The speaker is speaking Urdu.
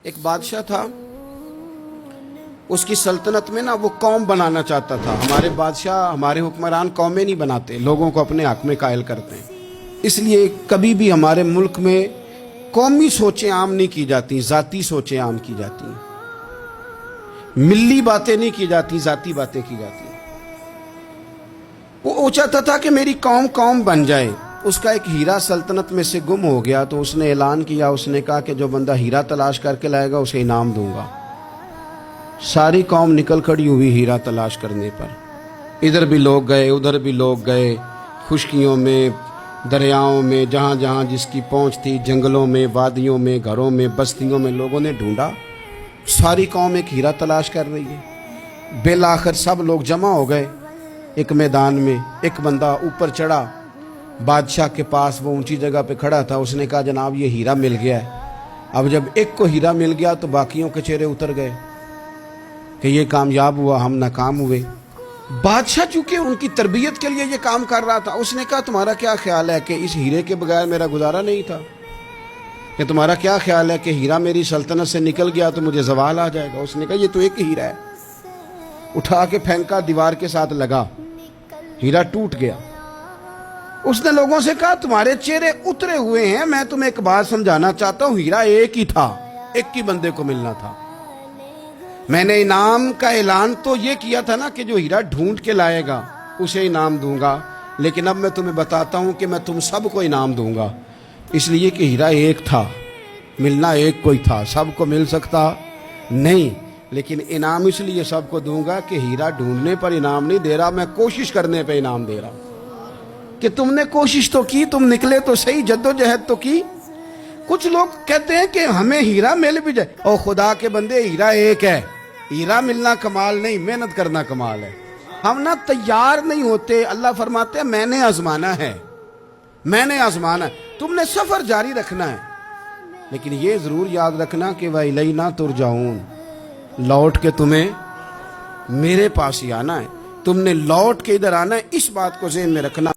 ایک بادشاہ تھا، اس کی سلطنت میں نا وہ قوم بنانا چاہتا تھا۔ ہمارے بادشاہ، ہمارے حکمران قومیں نہیں بناتے، لوگوں کو اپنے حق میں قائل کرتے ہیں۔ اس لیے کبھی بھی ہمارے ملک میں قومی سوچیں عام نہیں کی جاتی، ذاتی سوچیں عام کی جاتی ہیں، ملی باتیں نہیں کی جاتی، ذاتی باتیں کی جاتی ہیں۔ وہ چاہتا تھا کہ میری قوم بن جائے۔ اس کا ایک ہیرا سلطنت میں سے گم ہو گیا تو اس نے اعلان کیا، اس نے کہا کہ جو بندہ ہیرا تلاش کر کے لائے گا اسے انعام دوں گا۔ ساری قوم نکل کھڑی ہوئی ہیرا تلاش کرنے پر، ادھر بھی لوگ گئے ادھر بھی لوگ گئے، خشکیوں میں، دریاؤں میں، جہاں جہاں جس کی پہنچ تھی، جنگلوں میں، وادیوں میں، گھروں میں، بستیوں میں لوگوں نے ڈھونڈا۔ ساری قوم ایک ہیرا تلاش کر رہی ہے۔ بالآخر سب لوگ جمع ہو گئے ایک میدان میں۔ ایک بندہ اوپر چڑھا بادشاہ کے پاس، وہ اونچی جگہ پہ کھڑا تھا۔ اس نے کہا جناب یہ ہیرا مل گیا ہے۔ اب جب ایک کو ہیرا مل گیا تو باقیوں کے چہرے اتر گئے کہ یہ کامیاب ہوا، ہم ناکام ہوئے۔ بادشاہ چونکہ ان کی تربیت کے لیے یہ کام کر رہا تھا، اس نے کہا تمہارا کیا خیال ہے کہ اس ہیرے کے بغیر میرا گزارا نہیں تھا؟ کہ تمہارا کیا خیال ہے کہ ہیرا میری سلطنت سے نکل گیا تو مجھے زوال آ جائے گا؟ اس نے کہا یہ تو ایک ہیرا ہے۔ اٹھا کے پھینکا، دیوار کے ساتھ لگا، ہیرا ٹوٹ گیا۔ اس نے لوگوں سے کہا تمہارے چہرے اترے ہوئے ہیں، میں تمہیں ایک بات سمجھانا چاہتا ہوں، ہیرا ایک ہی تھا، ایک ہی بندے کو ملنا تھا۔ میں نے انعام کا اعلان تو یہ کیا تھا نا کہ جو ہیرا ڈھونڈ کے لائے گا اسے انعام دوں گا، لیکن اب میں تمہیں بتاتا ہوں کہ میں تم سب کو انعام دوں گا، اس لیے کہ ہیرا ایک تھا، ملنا ایک کو ہی تھا، سب کو مل سکتا نہیں، لیکن انعام اس لیے سب کو دوں گا کہ ہیرا ڈھونڈنے پر انعام نہیں دے رہا، میں کوشش کرنے پہ انعام دے رہا کہ تم نے کوشش تو کی، تم نکلے تو صحیح، جدوجہد تو کی۔ کچھ لوگ کہتے ہیں کہ ہمیں ہیرا مل بھی جائے، او خدا کے بندے ہیرا ایک ہے، ہیرا ملنا کمال نہیں، محنت کرنا کمال ہے۔ ہم نہ تیار نہیں ہوتے۔ اللہ فرماتے ہیں میں نے آزمانا ہے، میں نے آزمانا ہے، تم نے سفر جاری رکھنا ہے، لیکن یہ ضرور یاد رکھنا کہ وَإِلَيْنَا تُرْجَعُونَ، لوٹ کے تمہیں میرے پاس ہی آنا ہے، تم نے لوٹ کے ادھر آنا ہے، اس بات کو ذہن میں رکھنا۔